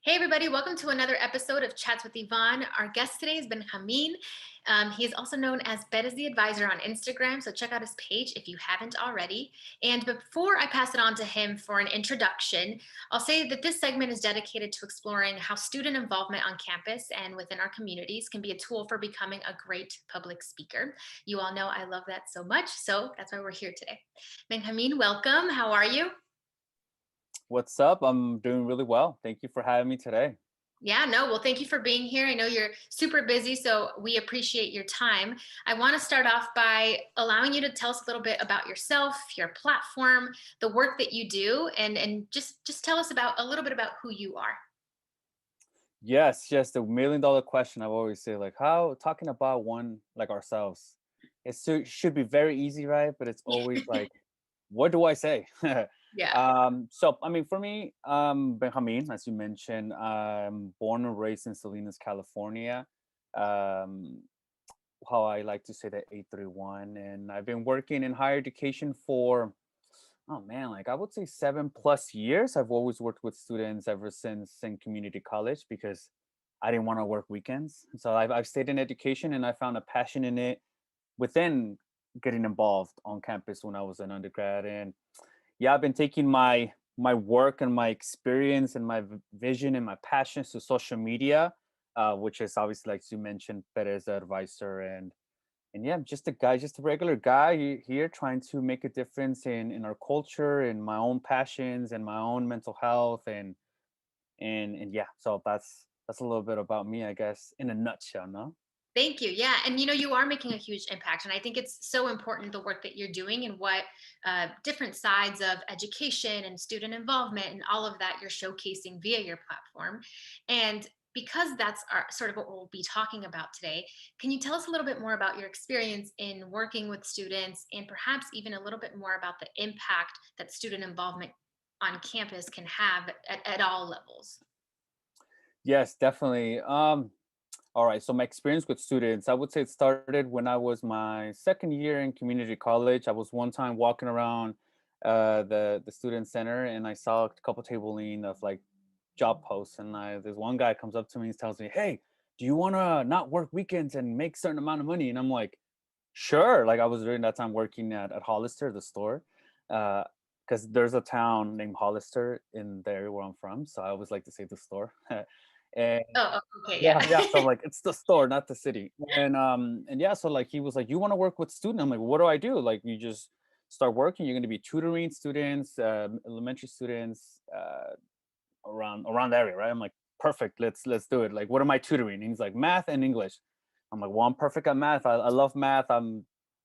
Hey, everybody, welcome to another episode of Chats with Yvonne. Our guest today is Benjamn. He is also known as Perez the Advisor on Instagram, so check out his page if you haven't already. And before I pass it on to him for an introduction, I'll say that this segment is dedicated to exploring how student involvement on campus and within our communities can be a tool for becoming a great public speaker. You all know I love that so much, so that's why we're here today. Benjamn, welcome. How are you? What's up? I'm doing really well. Thank you for having me today. Yeah, no, well, thank you for being here. I know you're super busy, so we appreciate your time. I want to start off by allowing you to tell us a little bit about yourself, your platform, the work that you do, and just tell us about a little bit about who you are. Yes, the $1 million question I always say, like how talking about one like ourselves. Should be very easy, right? But it's always like, what do I say? Yeah. So I mean, for me, Benjamin, as you mentioned, I'm born and raised in Salinas, California. Um, how I like to say that 831, and I've been working in higher education for oh man, like I would say 7+ years. I've always worked with students ever since in community college because I didn't want to work weekends. So I've stayed in education and I found a passion in it within getting involved on campus when I was an undergrad. And yeah, I've been taking my work and my experience and my vision and my passions to social media, which is obviously like you mentioned, Perez the advisor and yeah, I'm just a guy, just a regular guy here trying to make a difference in our culture and my own passions and my own mental health and yeah, so that's a little bit about me, I guess, in a nutshell, no? Thank you. Yeah. And you are making a huge impact. And I think it's so important the work that you're doing and what different sides of education and student involvement and all of that you're showcasing via your platform. And because that's our sort of what we'll be talking about today, can you tell us a little bit more about your experience in working with students and perhaps even a little bit more about the impact that student involvement on campus can have at all levels? Yes, definitely. All right, so my experience with students, I would say it started when I was my second year in community college. I was one time walking around the student center and I saw a couple tabling of like job posts, and this one guy comes up to me and tells me, "Hey, do you want to not work weekends and make certain amount of money?" And I'm like, "Sure." Like I was during that time working at Hollister, the store, because there's a town named Hollister in the area where I'm from, so I always like to say the store. And Okay. yeah, Yeah. yeah. So like it's the store, not the city. And yeah, so like he was like, "You want to work with students?" I'm like, "What do I do?" Like you just start working. You're going to be tutoring students, elementary students, around the area, right? I'm like, perfect. Let's do it. Like, what am I tutoring? And he's like, math and English. I'm like, well, I'm perfect at math. I love math.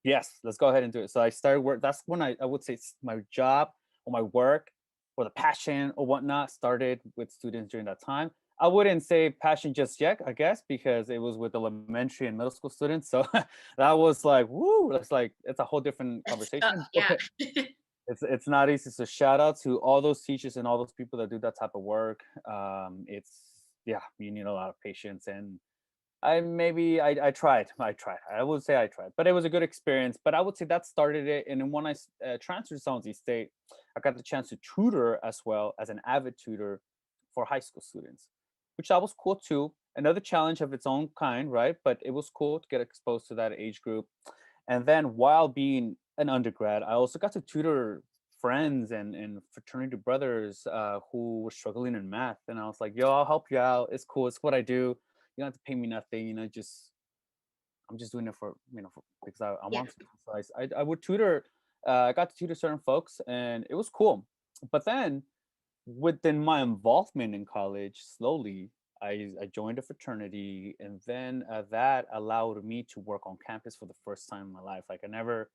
Yes, let's go ahead and do it. So I started work. That's when I would say my job or my work or the passion or whatnot started with students during that time. I wouldn't say passion just yet, I guess, because it was with elementary and middle school students. So that was like, woo, that's like, it's a whole different conversation. Yeah. It's not easy. So shout out to all those teachers and all those people that do that type of work. It's yeah, you need a lot of patience, and I tried. I would say I tried, but it was a good experience. But I would say that started it. And then when I transferred to San Jose State, I got the chance to tutor as well as an avid tutor for high school students, which that was cool too. Another challenge of its own kind, right? But it was cool to get exposed to that age group. And then while being an undergrad, I also got to tutor friends and fraternity brothers who were struggling in math. And I was like, yo, I'll help you out. It's cool. It's what I do. You don't have to pay me nothing. Just I'm just doing it for because I Yeah. want to. So I would tutor. I got to tutor certain folks, and it was cool. But then within my involvement in college, slowly I joined a fraternity, and then that allowed me to work on campus for the first time in my life. Like I never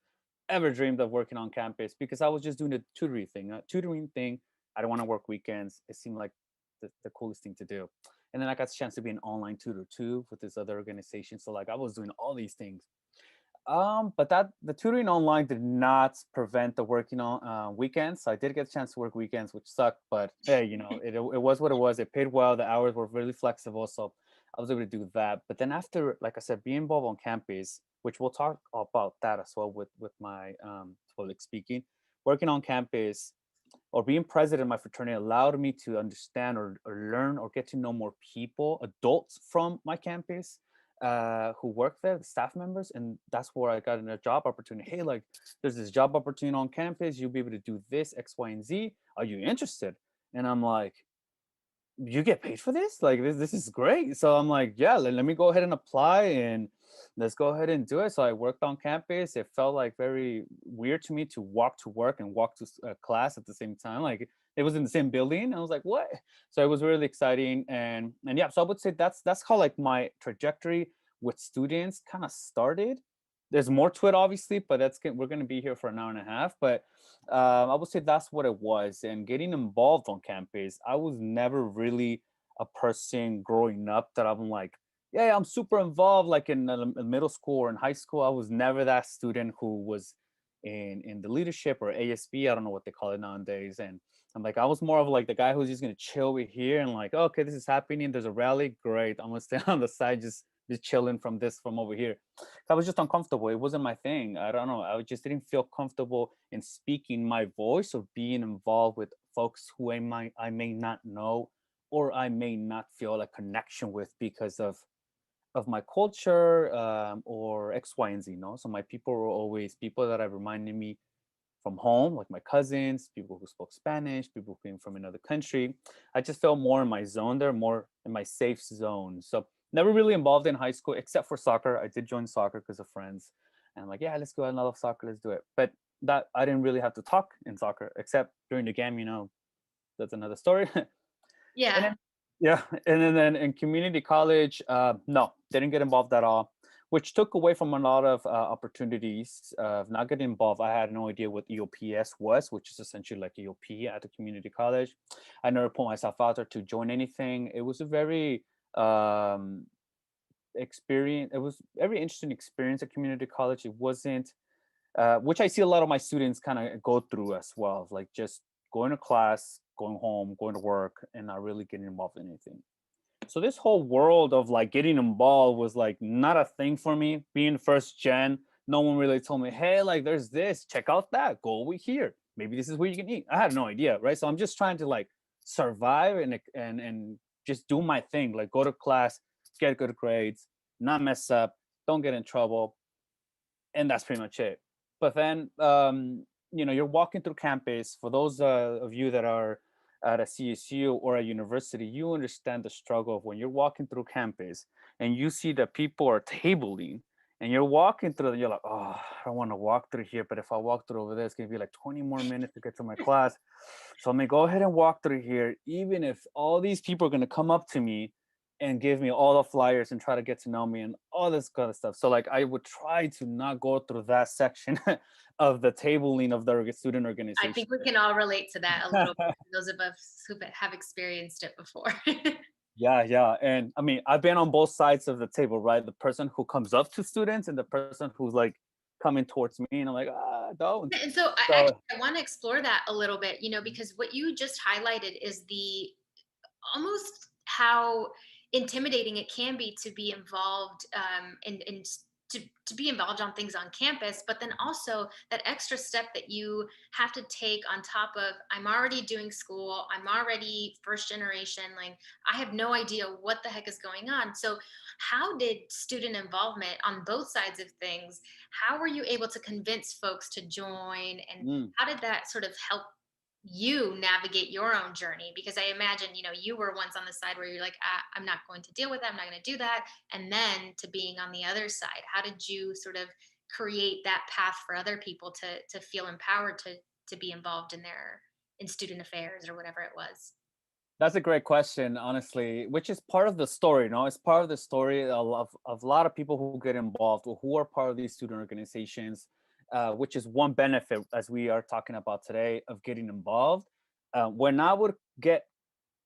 ever dreamed of working on campus because I was just doing the tutoring thing. Tutoring thing. I don't want to work weekends. It seemed like the coolest thing to do. And then I got the chance to be an online tutor too with this other organization. So like I was doing all these things. But that the tutoring online did not prevent the working on weekends. So I did get a chance to work weekends, which sucked. But hey, it was what it was. It paid well. The hours were really flexible, so I was able to do that. But then after, like I said, being involved on campus, which we'll talk about that as well with my public speaking, working on campus. or being president of my fraternity allowed me to understand or learn or get to know more people, adults from my campus who work there, the staff members. And that's where I got a job opportunity. Hey, like there's this job opportunity on campus. You'll be able to do this, X, Y, and Z. Are you interested? And I'm like, you get paid for this? Like this is great. So I'm like, yeah, let me go ahead and apply and let's go ahead and do it. So I worked on campus. It felt like very weird to me to walk to work and walk to class at the same time. Like it was in the same building. I was like, what? So it was really exciting. And yeah, so I would say that's how like my trajectory with students kind of started. There's more to it, obviously, but we're gonna be here for an hour and a half. But I would say that's what it was. And getting involved on campus, I was never really a person growing up that I'm like, yeah, I'm super involved. Like in middle school or in high school, I was never that student who was in the leadership or ASB. I don't know what they call it nowadays. And I'm like, I was more of like the guy who's just gonna chill over here and like, okay, this is happening. There's a rally, great. I'm gonna stay on the side, just chilling from over here. I was just uncomfortable. It wasn't my thing. I don't know. I just didn't feel comfortable in speaking my voice or being involved with folks who I may not know or I may not feel a connection with because of my culture or X, Y, and Z. No, so my people were always people that have reminded me from home, like my cousins, people who spoke Spanish, people who came from another country. I just felt more in my zone there, more in my safe zone. So never really involved in high school except for soccer. I did join soccer because of friends. And I'm like, yeah, let's go. I love soccer. Let's do it. But that I didn't really have to talk in soccer except during the game, that's another story. And Yeah. then yeah, and then in community college, no, didn't get involved at all, which took away from a lot of opportunities of not getting involved. I had no idea what EOPS was, which is essentially like EOP at the community college. I never put myself out there to join anything. It was a very um, experience. It was a very interesting experience at community college. It wasn't which I see a lot of my students kind of go through as well, like just going to class, going home, going to work, and not really getting involved in anything. So this whole world of like getting involved was like not a thing for me. Being first gen, no one really told me, hey, like there's this, check out that, go over here. Maybe this is where you can eat. I had no idea, right? So I'm just trying to like survive and just do my thing, like go to class, get good grades, not mess up, don't get in trouble, and that's pretty much it. But then, you're walking through campus. For those of you that are at a CSU or a university, you understand the struggle of when you're walking through campus and you see that people are tabling and you're walking through, and you're like, oh, I don't want to walk through here, but if I walk through over there, it's gonna be like 20 more minutes to get to my class. So I'm gonna go ahead and walk through here, even if all these people are gonna come up to me and give me all the flyers and try to get to know me and all this kind of stuff. So like I would try to not go through that section of the tabling of the student I organization. think we can all relate to that a little bit, those of us who have experienced it before. Yeah, yeah. And I mean, I've been on both sides of the table, right? The person who comes up to students and the person who's like coming towards me and I'm like, don't. And so So I want to explore that a little bit, because what you just highlighted is the almost how intimidating it can be to be involved to be involved on things on campus, but then also that extra step that you have to take on top of, I'm already doing school, I'm already first generation, like I have no idea what the heck is going on. So how did student involvement on both sides of things, how were you able to convince folks to join, and mm, how did that sort of help you navigate your own journey? Because I imagine, you were once on the side where you're like, I'm not going to deal with that, I'm not going to do that, and then to being on the other side, how did you sort of create that path for other people to feel empowered to be involved in student affairs or whatever it was? that's a great question, honestly, which is part of the story. It's part of the story of a lot of people who get involved or who are part of these student organizations, which is one benefit, as we are talking about today, of getting involved. When I would get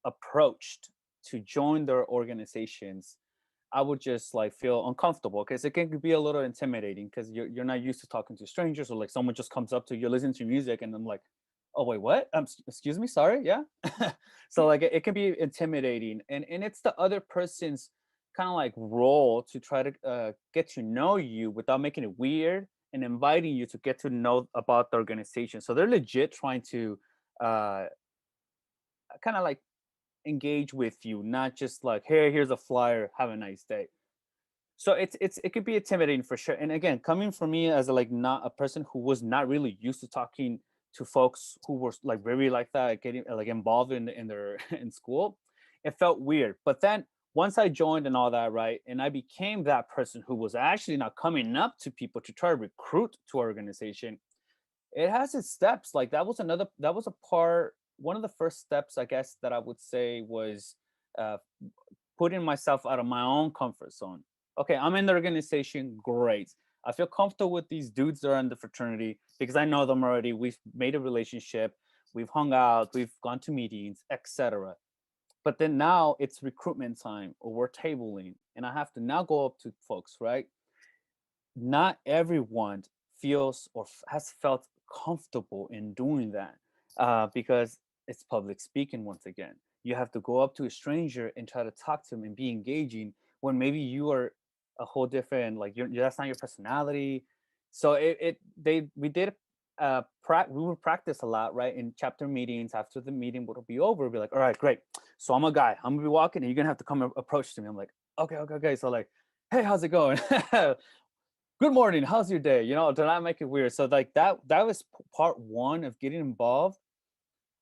approached to join their organizations, I would just like feel uncomfortable because it can be a little intimidating because you're not used to talking to strangers, or like someone just comes up to you, listening to music, and I'm like, oh wait, what? Excuse me, sorry, yeah. So like it can be intimidating, and it's the other person's kind of like role to try to get to know you without making it weird and inviting you to get to know about the organization. So they're legit trying to uh kind of like engage with you, not just like, hey, here's a flyer, have a nice day. So it could be intimidating for sure. And again, coming from me as a, like, not a person who was not really used to talking to folks who were like very like that, getting like involved in their in school, it felt weird. But then once I joined and all that, right, and I became that person who was actually not coming up to people to try to recruit to our organization, it has its steps. Like that was a part, one of the first steps, I guess, that I would say was uh, putting myself out of my own comfort zone. Okay, I'm in the organization, great. I feel comfortable with these dudes that are in the fraternity because I know them already. We've made a relationship, we've hung out, we've gone to meetings, etc. But then now it's recruitment time, or we're tabling, and I have to now go up to folks, right? Not everyone feels or has felt comfortable in doing that, because it's public speaking. Once again, you have to go up to a stranger and try to talk to them and be engaging when maybe you are a whole different, like, that's not your personality. So it they we did we would practice a lot, right, in chapter meetings. After the meeting would be over, be like, all right, great, so I'm a guy, I'm gonna be walking and you're gonna have to come approach to me. I'm like, okay, okay, okay. So like, hey, how's it going? Good morning, how's your day, to not make it weird. So like that was part one of getting involved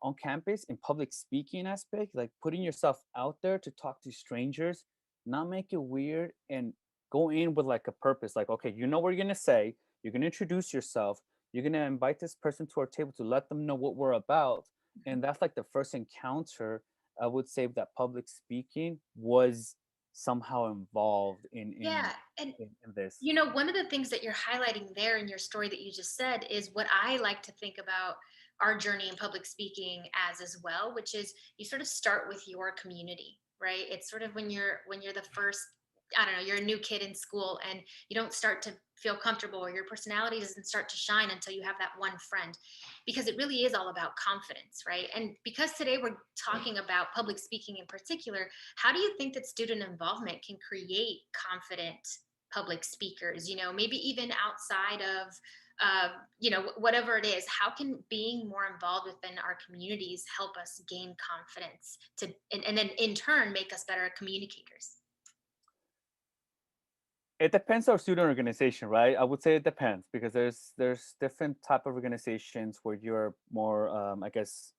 on campus in public speaking aspect, like putting yourself out there to talk to strangers, not make it weird, and go in with like a purpose. Like, okay, you know what you're gonna say, you're gonna introduce yourself, you're gonna invite this person to our table to let them know what we're about. And that's like the first encounter, I would say, that public speaking was somehow involved in Yeah. And in this. one of the things that you're highlighting there in your story that you just said is what I like to think about our journey in public speaking as well, which is you sort of start with your community, right? It's sort of when you're the first, I don't know, you're a new kid in school and you don't start to feel comfortable, or your personality doesn't start to shine until you have that one friend, because it really is all about confidence, right? And because today we're talking about public speaking in particular, how do you think that student involvement can create confident public speakers, maybe even outside of whatever it is? How can being more involved within our communities help us gain confidence and then in turn make us better communicators? It depends on student organization, right? I would say it depends because there's different type of organizations where you're more, I guess,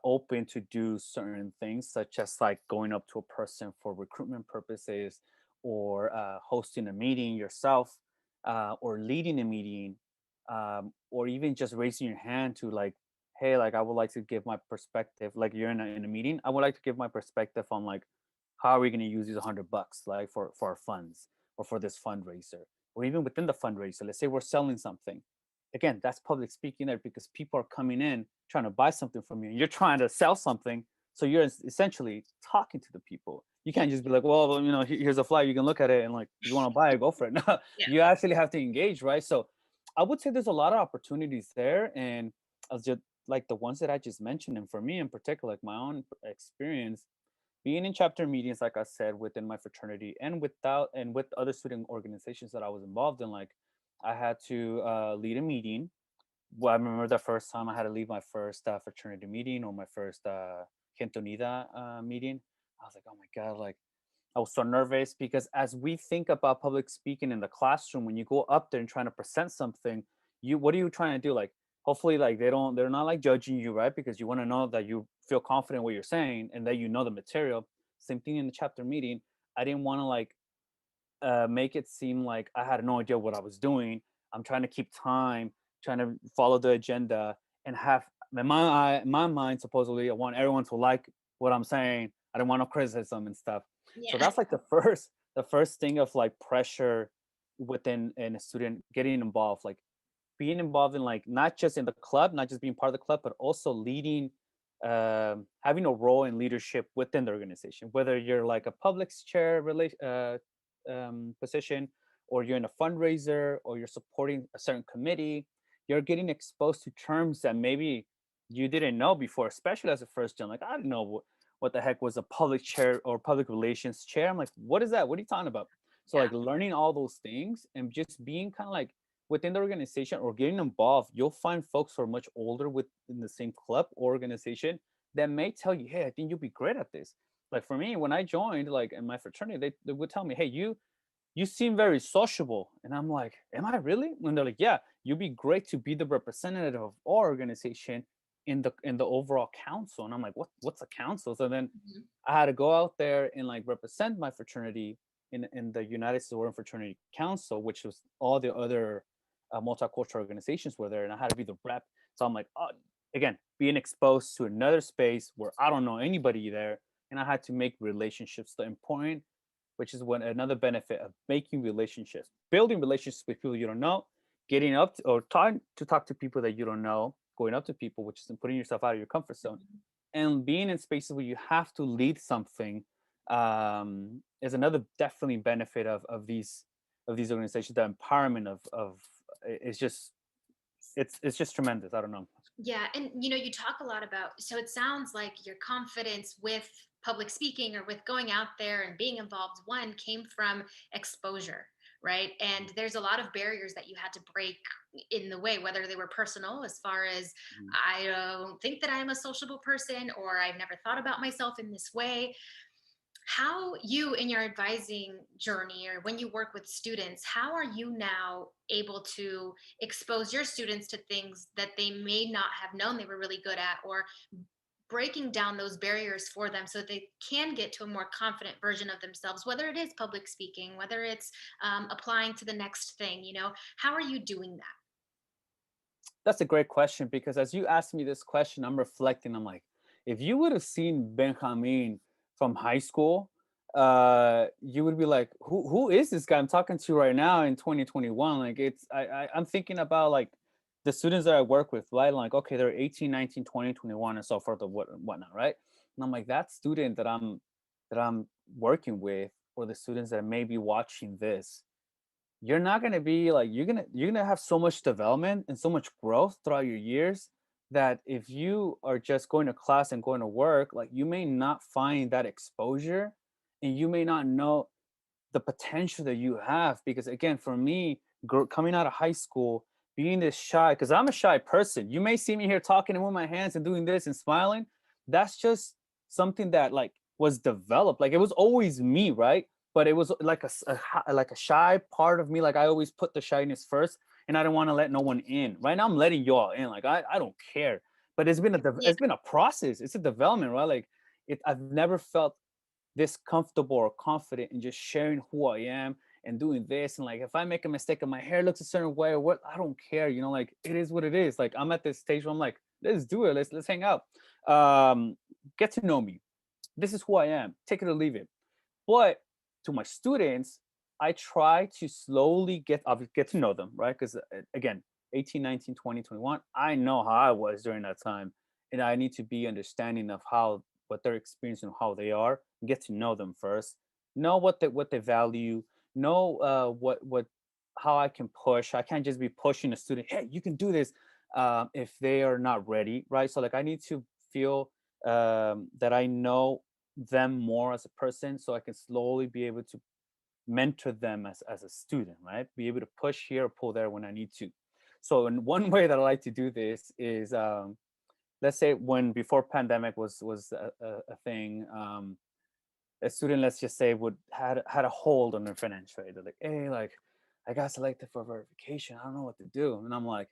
open to do certain things, such as like going up to a person for recruitment purposes, or hosting a meeting yourself, or leading a meeting, or even just raising your hand to like, hey, like, I would like to give my perspective. Like, you're in a meeting, I would like to give my perspective on like, how are we going to use these $100, like, for our funds, or for this fundraiser, or even within the fundraiser. Let's say we're selling something. Again, that's public speaking there, because people are coming in trying to buy something from you, and you're trying to sell something. So you're essentially talking to the people. You can't just be like, well, here's a flyer, you can look at it, and like, if you want to buy it, go for it. No, Yeah. you actually have to engage, right? So I would say there's a lot of opportunities there, and as just like the ones that I just mentioned, and for me in particular, like my own experience being in chapter meetings, like I said, within my fraternity, and with other student organizations that I was involved in. Like, I had to lead a meeting. Well, I remember the first time I had to lead my first fraternity meeting, or my first Gente Unida meeting. I was like, oh my God, like, I was so nervous, because as we think about public speaking in the classroom, when you go up there and trying to present something, what are you trying to do? Like, hopefully, like, they're not like judging you, right? Because you want to know that you feel confident what you're saying, and that you know the material. Same thing in the chapter meeting. I didn't want to like make it seem like I had no idea what I was doing. I'm trying to keep time, trying to follow the agenda, and have in my mind, supposedly, I want everyone to like what I'm saying. I don't want no criticism and stuff. So Yeah. that's like the first thing of like pressure within in a student getting involved, like being involved in, like, not just in the club, not just being part of the club, but also leading, having a role in leadership within the organization, whether you're like a public chair position, or you're in a fundraiser, or you're supporting a certain committee. You're getting exposed to terms that maybe you didn't know before, especially as a first gen. Like, I didn't know what the heck was a public chair or public relations chair. I'm like, what is that? What are you talking about? So Yeah. like learning all those things and just being kind of like within the organization or getting involved, you'll find folks who are much older within the same club or organization that may tell you, hey, I think you'll be great at this. Like for me, when I joined, like in my fraternity, they would tell me, hey, you seem very sociable. And I'm like, am I really? And they're like, yeah, you'd be great to be the representative of our organization in the overall council. And I'm like, what's a council? So then Mhm. I had to go out there and like represent my fraternity in the United States Order Fraternity Council, which was all the other multicultural organizations were there, and I had to be the rep. So I'm like, oh, again, being exposed to another space where I don't know anybody there, and I had to make relationships the important, which is one another benefit of making relationships, building relationships with people you don't know, getting up to, or trying to talk to people that you don't know, going up to people, which is putting yourself out of your comfort zone, Mhm. and being in spaces where you have to lead something is another definitely benefit of these organizations. The empowerment of it's just it's just tremendous. I don't know. Yeah, and you talk a lot about, so it sounds like your confidence with public speaking or with going out there and being involved, one came from exposure, right? And there's a lot of barriers that you had to break in the way, whether they were personal, as far as Mhm. I don't think that I'm a sociable person, or I've never thought about myself in this way. How you, in your advising journey or when you work with students, how are you now able to expose your students to things that they may not have known they were really good at, or breaking down those barriers for them so that they can get to a more confident version of themselves, whether it is public speaking, whether it's applying to the next thing? How are you doing that? That's a great question because as you asked me this question, I'm reflecting. I'm like, if you would have seen Benjamin from high school, you would be like, who is this guy I'm talking to right now in 2021? Like I'm thinking about like the students that I work with, right? Like, okay, they're 18, 19, 20, 21, and so forth, or whatnot, right? And I'm like, that student that I'm working with, or the students that may be watching this, you're not going to be like you're going to have so much development and so much growth throughout your years that if you are just going to class and going to work, like you may not find that exposure and you may not know the potential that you have. Because again, for me, coming out of high school, being this shy, because I'm a shy person, you may see me here talking and with my hands and doing this and smiling. That's just something that like was developed. Like it was always me, right? But it was like like a shy part of me. Like I always put the shyness first, and I don't want to let no one in. Right now, I'm letting you all in. Like I don't care. But Yeah. it's been a process. It's a development, right? Like I've never felt this comfortable or confident in just sharing who I am and doing this. And like if I make a mistake and my hair looks a certain way or what, I don't care. Like it is what it is. Like I'm at this stage where I'm like, let's do it. Let's hang out. Um, get to know me. This is who I am. Take it or leave it. But to my students, I try to slowly get to know them, right? Because again, 18, 19, 20, 21, I know how I was during that time. And I need to be understanding of how what they're experiencing, how they are, and get to know them first. Know what they value, know what how I can push. I can't just be pushing a student, hey, you can do this if they are not ready, right? So like I need to feel that I know them more as a person so I can slowly be able to mentor them as a student, right? Be able to push here or pull there when I need to. So in one way that I like to do this is let's say when before pandemic was a thing, a student, let's just say, would had a hold on their financial aid. They're like, hey, like I got selected for verification. I don't know what to do. And I'm like,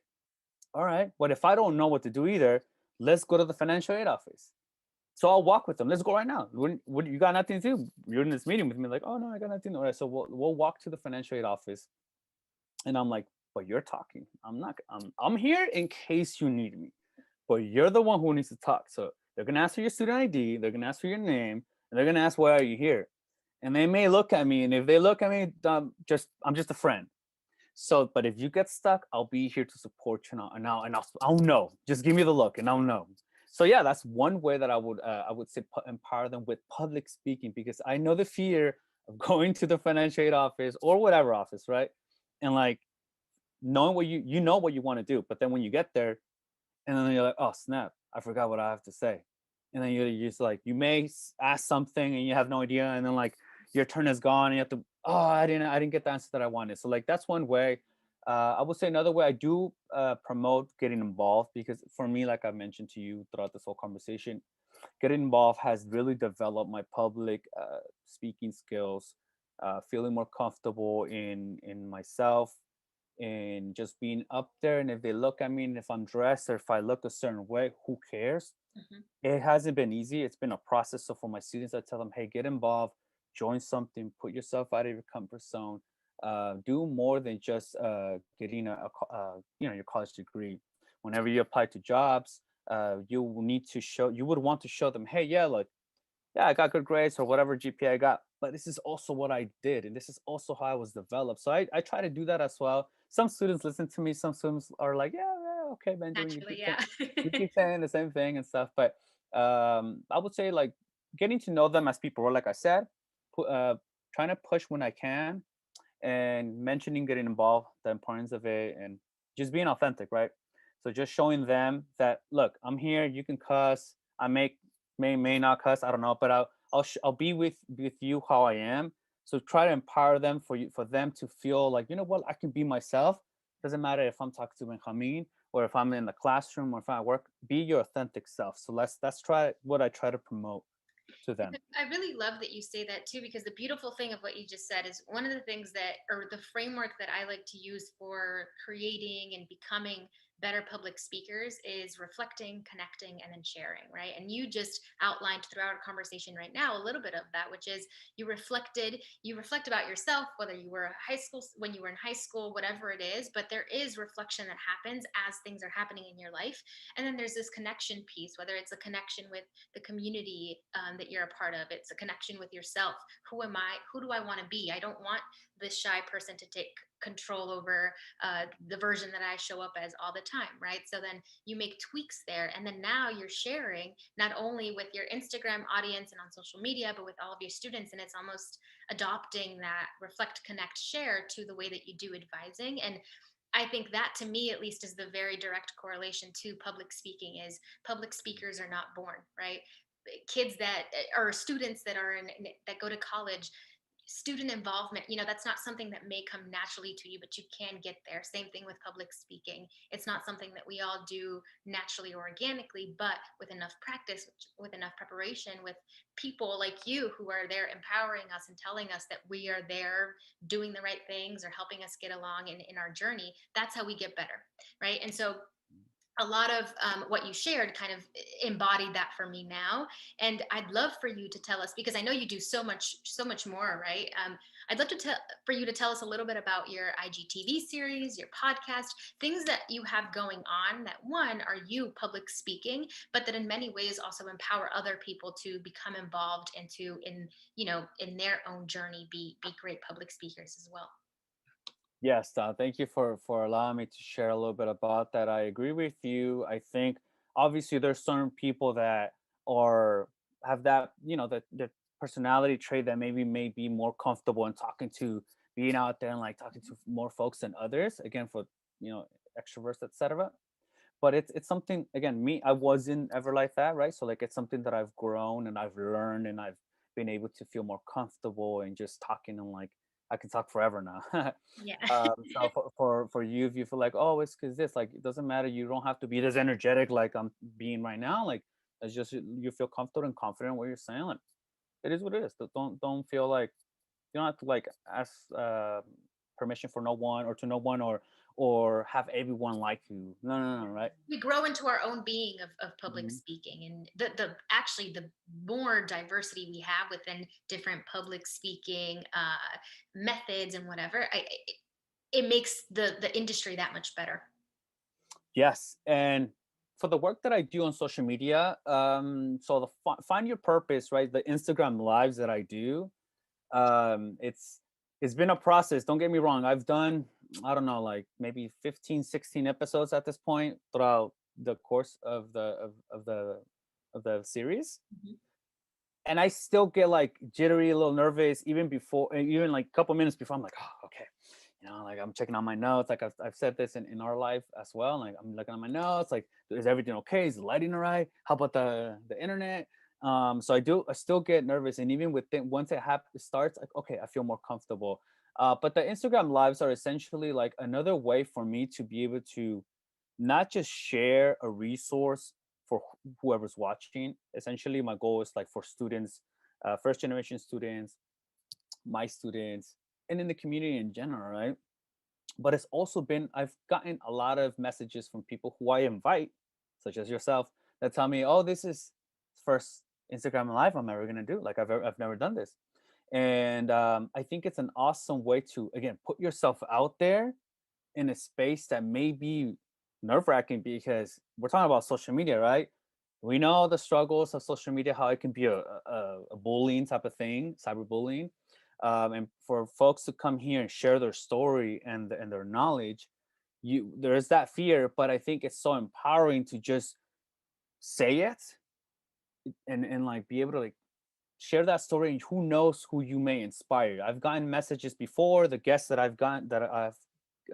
all right, but if I don't know what to do either, let's go to the financial aid office. So I'll walk with them. Let's go right now. What you got nothing to do? You're in this meeting with me, like, oh no, I got nothing to do. All right, so we'll walk to the financial aid office, and I'm like, but you're talking. I'm not. I'm here in case you need me, but you're the one who needs to talk. So they're gonna ask for your student ID. They're gonna ask for your name, and they're gonna ask why are you here. And they may look at me, and if they look at me, I'm just a friend. So, but if you get stuck, I'll be here to support you now, I'll know. Just give me the look, and I'll know. So yeah, that's one way that I would say empower them with public speaking, because I know the fear of going to the financial aid office or whatever office, right? And like knowing what you know what you want to do, but then when you get there, and then you're like, oh snap, I forgot what I have to say, and then you're just like, you may ask something and you have no idea, and then like your turn is gone, and you have to, oh, I didn't get the answer that I wanted. So like that's one way I would say another way I do promote getting involved, because for me, like I mentioned to you throughout this whole conversation, getting involved has really developed my public speaking skills, feeling more comfortable in myself, in just being up there. And if they look at me, and if I'm dressed or if I look a certain way, who cares? Mhm. It hasn't been easy. It's been a process. So for my students, I tell them, hey, get involved, join something, put yourself out of your comfort zone, do more than just getting your college degree. Whenever you apply to jobs, you will need to show, you would want to show them, hey, yeah, look, yeah, I got good grades or whatever GPA I got, but this is also what I did, and this is also how I was developed. So I try to do that as well. Some students listen to me. Some students are like, yeah, yeah, okay, Benjamin, Naturally, yeah. you keep saying the same thing and stuff. But I would say like getting to know them as people. Or like I said, trying to push when I can, and mentioning getting involved, the importance of it, and just being authentic, right? So just showing them that, look, I'm here. You can cuss. I may not cuss. I don't know, but I'll be with you how I am. So try to empower them, for them to feel like, you know what, I can be myself. Doesn't matter if I'm talking to Benjamin or if I'm in the classroom or if I work. Be your authentic self. So let's try what I try to promote to them. I really love that you say that too, because the beautiful thing of what you just said is one of the things that, or the framework that I like to use for creating and becoming better public speakers is reflecting, connecting, and then sharing, right? And you just outlined throughout our conversation right now a little bit of that, which is you reflect about yourself, whether you were when you were in high school, whatever it is, but there is reflection that happens as things are happening in your life. And then there's this connection piece, whether it's a connection with the community that you're a part of. It's a connection with yourself. Who am I? Who do I want to be? I don't want this shy person to take control over the version that I show up as all the time, right? So then you make tweaks there. And then now you're sharing not only with your Instagram audience and on social media, but with all of your students. And it's almost adopting that reflect, connect, share to the way that you do advising. And I think that to me at least is the very direct correlation to public speaking is public speakers are not born, right? Kids that or students that are that go to college, student involvement, that's not something that may come naturally to you, but you can get there. Same thing with public speaking. It's not something that we all do naturally or organically, but with enough practice, with enough preparation, with people like you who are there empowering us and telling us that we are there doing the right things or helping us get along in our journey, that's how we get better, right? And so a lot of what you shared kind of embodied that for me now. And I'd love for you to tell us, because I know you do so much more, right? I'd love to tell for you to tell us a little bit about your IGTV series, your podcast, things that you have going on that one are you public speaking, but that in many ways also empower other people to become involved and to in their own journey be great public speakers as well. Yes, thank you for allowing me to share a little bit about that. I agree with you. I think obviously there's certain people that are have that, that the personality trait that maybe may be more comfortable in talking to, being out there and like talking to more folks than others. Again, for you know extroverts, etc. But it's something, again, me, I wasn't ever like that, right? So like it's something that I've grown and I've learned, and I've been able to feel more comfortable and just talking, and like I can talk forever now. Yeah. So for you, if you feel like, oh, it's because this, like, it doesn't matter, you don't have to be this energetic like I'm being right now. Like it's just you feel comfortable and confident in what you're saying. Like it is what it is. Don't feel like you don't have to like ask permission for no one, or to no one, or have everyone like you. No, no, no, right? We grow into our own being of public Mhm. speaking, and the actually the more diversity we have within different public speaking methods and whatever, it makes the industry that much better. Yes, and for the work that I do on social media, so the find your purpose, right? The Instagram lives that I do, it's been a process. Don't get me wrong. I've done, I don't know, like maybe 15, 16 episodes at this point throughout the course of the series, Mhm. and I still get like jittery, a little nervous, even before, even like a couple minutes before. I'm like, oh, okay, like I'm checking on my notes. Like I've said this in our life as well. Like I'm looking at my notes. Like, is everything okay? Is the lighting all right? How about the internet? So I still get nervous, and even within once it starts, like okay, I feel more comfortable. But the Instagram lives are essentially like another way for me to be able to not just share a resource for whoever's watching. Essentially, my goal is like for students, first generation students, my students, and in the community in general, right? But it's also been, I've gotten a lot of messages from people who I invite, such as yourself, that tell me, oh, this is first Instagram live I'm ever gonna do. Like I've never done this. And I think it's an awesome way to, again, put yourself out there in a space that may be nerve wracking, because we're talking about social media, right? We know the struggles of social media, how it can be a bullying type of thing, cyberbullying. And for folks to come here and share their story and their knowledge, there is that fear, but I think it's so empowering to just say it and like be able to like share that story, and who knows who you may inspire. I've gotten messages before. The guests that I've gotten, that I've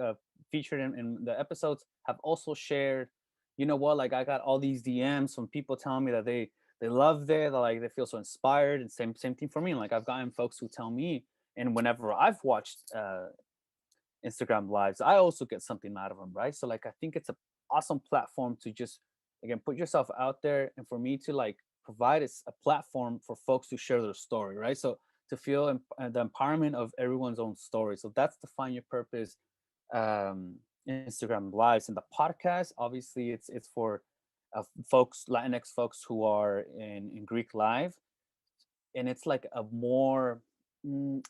uh, featured in the episodes, have also shared, you know what, like I got all these DMs from people telling me that they loved it, that like they feel so inspired, and same thing for me. Like I've gotten folks who tell me, and whenever I've watched Instagram lives, I also get something out of them, right? So like I think it's a awesome platform to just, again, put yourself out there, and for me to like provide a platform for folks to share their story, right? So to feel the empowerment of everyone's own story. So that's the Find Your Purpose Instagram lives. And the podcast, obviously, it's for folks, Latinx folks who are in Greek live, and it's like a more mm,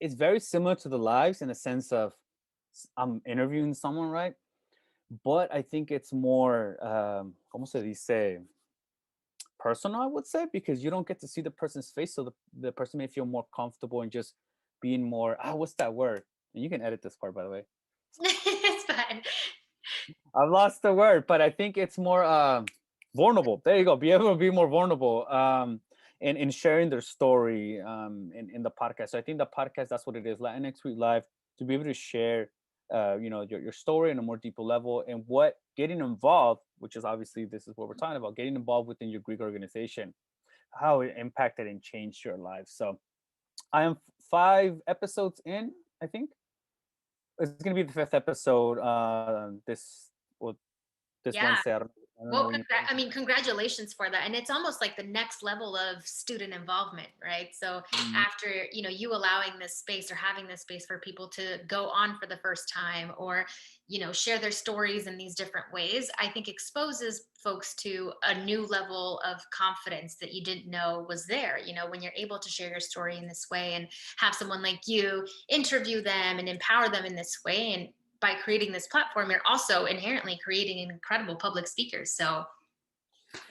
it's very similar to the lives in the sense of I'm interviewing someone, right? But I think it's more, como se dice, personal, I would say, because you don't get to see the person's face. So the person may feel more comfortable and just being more, what's that word? And you can edit this part, by the way. It's fine. I've lost the word, but I think it's more vulnerable. There you go. Be able to be more vulnerable in sharing their story in the podcast. So I think the podcast, that's what it is. Latinx Week Live, to be able to share, your story on a more deeper level, and what getting involved, which is obviously this is what we're talking about, getting involved within your Greek organization, how it impacted and changed your life. So I am 5 episodes in, I think. It's going to be the fifth episode well, this Yeah. Wednesday. I don't know Well, when you're putting I mean, congratulations for that. And it's almost like the next level of student involvement, right? So Mhm. after, you allowing this space or having this space for people to go on for the first time or, share their stories in these different ways, I think exposes folks to a new level of confidence that you didn't know was there. When you're able to share your story in this way and have someone like you interview them and empower them in this way, and by creating this platform, you're also inherently creating incredible public speakers. So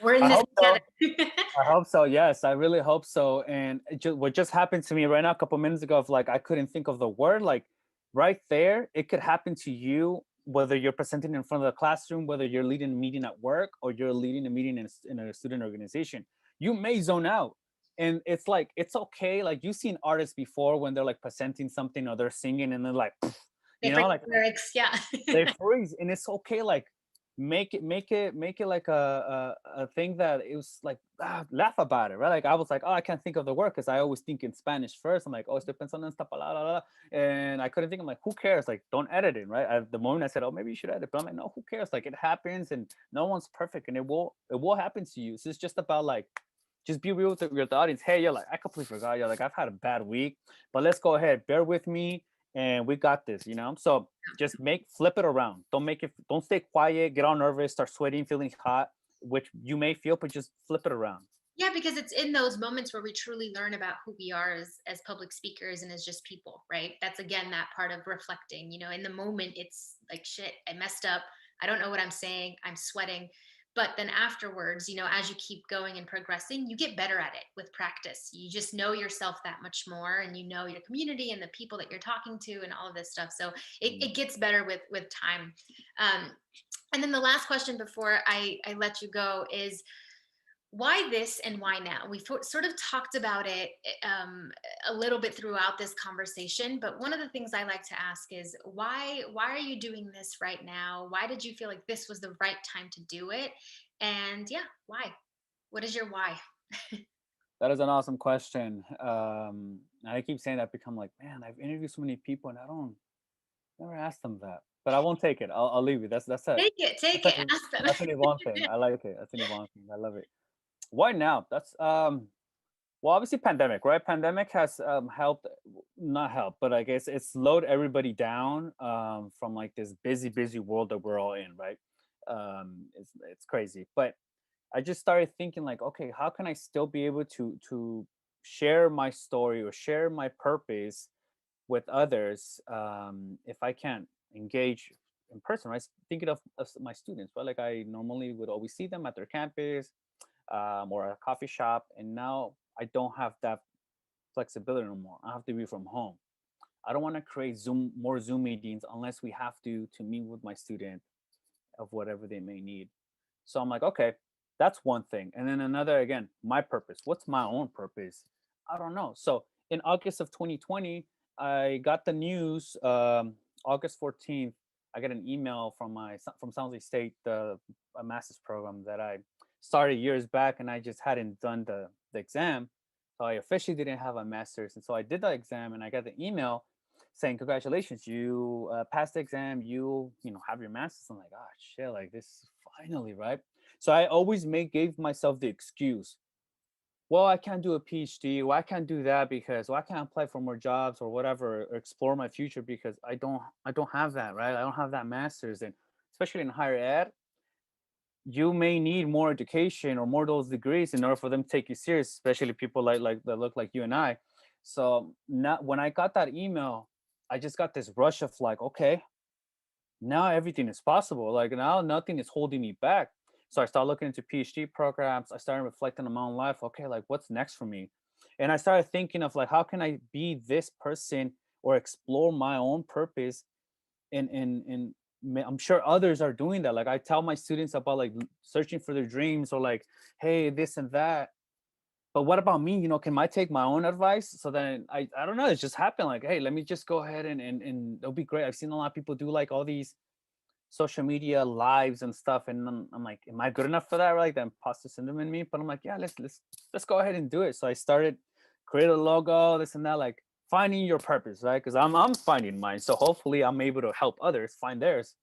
we're in I this hope so. together. I hope so. Yes, I really hope so. And what just happened to me right now, a couple minutes ago, of like I couldn't think of the word. Like right there, it could happen to you, whether you're presenting in front of the classroom, whether you're leading a meeting at work, or you're leading a meeting in a student organization. You may zone out, and it's like it's okay. Like you've seen artists before when they're like presenting something or they're singing, and they're like, They forget like lyrics. Yeah. they freeze, and it's okay. Like make it like a thing that it was like laugh about it, right? Like I was like, oh, I can't think of the word because I always think in Spanish first. I'm like, oh, estoy pensando en esta palabra, and I couldn't think. I'm like, who cares? Like, don't edit it, right? At the moment I said, oh, maybe you should edit, but I'm like, no, who cares? Like, it happens, and no one's perfect, and it will happen to you. So it's just about like just be real with the audience. Hey, you're like, I completely forgot. You're like, I've had a bad week, but let's go ahead. Bear with me, and we got this. So just flip it around. Don't stay quiet. Get all nervous. Start sweating, feeling hot, which you may feel, but just flip it around. Yeah, because it's in those moments where we truly learn about who we are as public speakers and as just people, right? That's again that part of reflecting. In the moment, it's like shit, I messed up. I don't know what I'm saying. I'm sweating. But then afterwards, as you keep going and progressing, you get better at it with practice. You just know yourself that much more, and you know your community and the people that you're talking to and all of this stuff. So Mm. it gets better with time. Um, and then the last question before I let you go is, why this and why now? We've sort of talked about it a little bit throughout this conversation, but one of the things I like to ask is, why are you doing this right now? Why did you feel like this was the right time to do it? And yeah, why? What is your why? That is an awesome question. And I keep saying that, become like, man, I've interviewed so many people and I don't never ask them that. But I won't take it. I'll leave you. Take That's it, a ask them. that's an Yvonne thing. I like it. That's an Yvonne thing. I love it. Why now? That's well, obviously pandemic, right? Pandemic has helped, not helped, but I guess it's slowed everybody down from like this busy world that we're all in, right? It's crazy, but I just started thinking like, okay, how can I still be able to share my story or share my purpose with others if I can't engage in person, right? Thinking of my students, right? Like I normally would always see them at their campus or a coffee shop, and now I don't have that flexibility no more. I have to be from home. I don't want to create more Zoom meetings unless we have to meet with my student of whatever they may need. So I'm like, okay, that's one thing. And then another, again, my purpose. What's my own purpose? I don't know. So in August of 2020, I got the news. August 14th, I got an email from from San Jose State, a master's program that I started years back, and I just hadn't done the exam. So I officially didn't have a master's, and so I did the exam, and I got the email saying, "Congratulations, you passed the exam. You have your master's." I'm like, "Ah, shit! Like this finally, right?" So I always gave myself the excuse. Well, I can't do a PhD. Well, I can't do that because I can't apply for more jobs or whatever, or explore my future because I don't have that, right? I don't have that master's, and especially in higher ed, you may need more education or more of those degrees in order for them to take you serious, especially people like that look like you and I. So now when I got that email, I just got this rush of like, okay, now everything is possible. Like now nothing is holding me back. So I started looking into PhD programs. I started reflecting on my own life. Okay, like what's next for me? And I started thinking of like, how can I be this person or explore my own purpose and I'm sure others are doing that. Like I tell my students about like searching for their dreams or like, hey, this and that. But what about me? Can I take my own advice? So then I don't know. It just happened. Like, hey, let me just go ahead and it'll be great. I've seen a lot of people do like all these social media lives and stuff, and I'm like, am I good enough for that? Right? The imposter syndrome in me. But I'm like, yeah, let's go ahead and do it. So I started create a logo, this and that, like finding your purpose, right? Because I'm finding mine. So hopefully I'm able to help others find theirs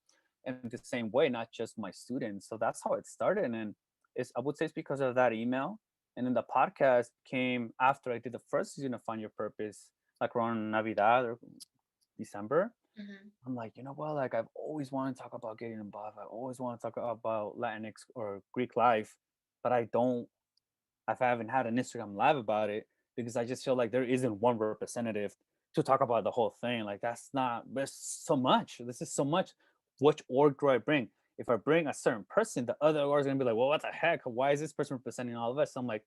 in the same way, not just my students. So that's how it started, and I would say it's because of that email, and then the podcast came after I did the first season of Find Your Purpose, like around Navidad or December. Mhm. I'm like, you know what? Like, I've always wanted to talk about getting involved. I always want to talk about Latinx or Greek life, but I haven't had an Instagram live about it because I just feel like there isn't one representative to talk about the whole thing. Like, there's so much. This is so much. Which org do I bring? If I bring a certain person, the other org is gonna be like, well, what the heck? Why is this person representing all of us? I'm like,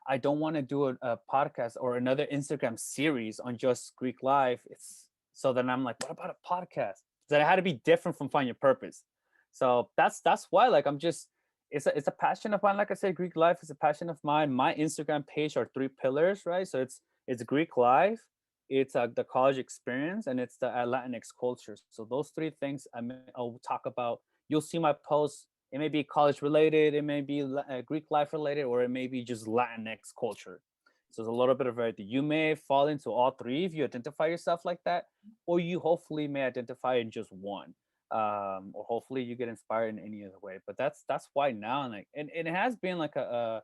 I don't want to do a podcast or another Instagram series on just Greek life. It's so then I'm like, what about a podcast? That I had to be different from Find Your Purpose. So that's why like I'm just it's a passion of mine. Like I said, Greek life is a passion of mine. My Instagram page are three pillars, right? So it's Greek life, it's the college experience, and it's the Latinx culture. So those three things I'll talk about. You'll see my posts. It may be college related, it may be Greek life related, or it may be just Latinx culture. So there's a little bit of variety. You may fall into all three if you identify yourself like that, or you hopefully may identify in just one, or hopefully you get inspired in any other way. But that's why now, and like, and it has been like a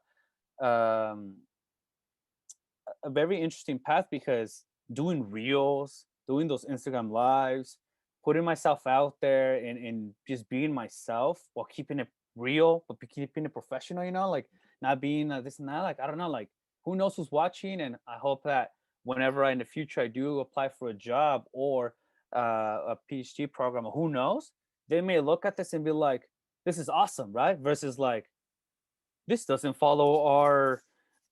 very interesting path because doing reels, doing those Instagram lives, putting myself out there and just being myself while keeping it real, but keeping it professional, like not being this and that. Like, I don't know, like who knows who's watching. And I hope that whenever in the future I do apply for a job or a PhD program, or who knows, they may look at this and be like, this is awesome, right? Versus like, this doesn't follow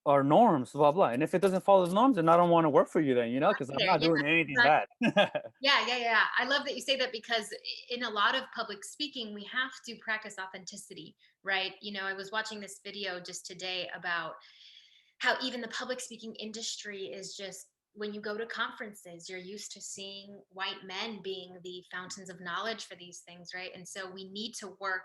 our norms, blah blah. And if it doesn't follow the norms, then I don't want to work for you, then because I'm There, not yeah, doing anything exactly. bad. Yeah. I love that you say that because in a lot of public speaking, we have to practice authenticity, right? I was watching this video just today about how even the public speaking industry is just when you go to conferences, you're used to seeing white men being the fountains of knowledge for these things, right? And so we need to work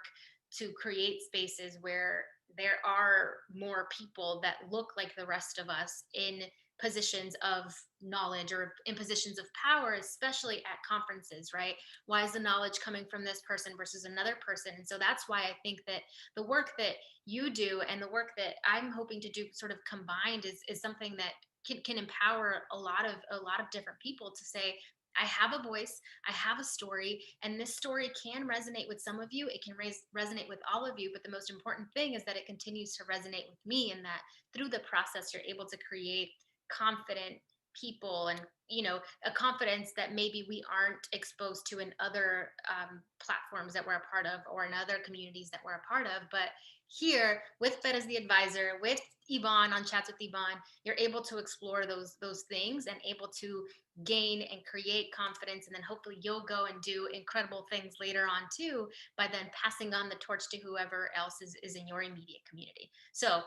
to create spaces where there are more people that look like the rest of us in positions of knowledge or in positions of power, especially at conferences, right? Why is the knowledge coming from this person versus another person? And so that's why I think that the work that you do and the work that I'm hoping to do sort of combined is something that can empower a lot of different people to say, I have a voice, I have a story, and this story can resonate with some of you. It can resonate with all of you. But the most important thing is that it continues to resonate with me, and that through the process, you're able to create confident people and a confidence that maybe we aren't exposed to in other platforms that we're a part of or in other communities that we're a part of. But here with Fed as the advisor, with Yvonne on Chats with Yvonne, you're able to explore those things and able to gain and create confidence, and then hopefully you'll go and do incredible things later on too, by then passing on the torch to whoever else is in your immediate community. So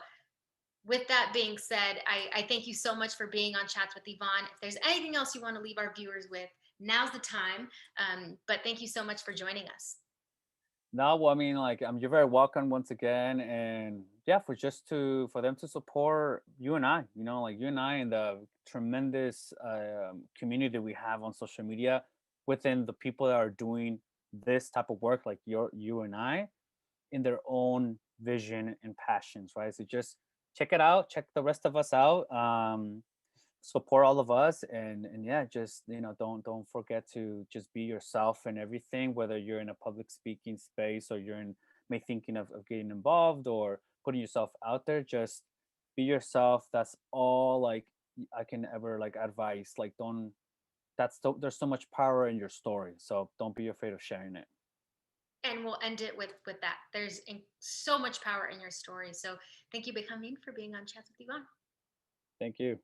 with that being said, I thank you so much for being on Chats with Yvonne. If there's anything else you want to leave our viewers with, now's the time. But thank you so much for joining us. No, well, I mean, like, you're very welcome once again, and yeah, for them to support you and I, like you and I, and the tremendous community we have on social media within the people that are doing this type of work, like you and I, in their own vision and passions, right? So just check it out, check the rest of us out. Support all of us, and yeah, just don't forget to just be yourself in everything, whether you're in a public speaking space or you're in may thinking of getting involved or putting yourself out there. Just be yourself. That's all, like, I can ever like advise. Like, don't there's so much power in your story, so don't be afraid of sharing it. And we'll end it with that. There's so much power in your story. So thank you, Becoming, for being on Chats with Yvonne. Thank you.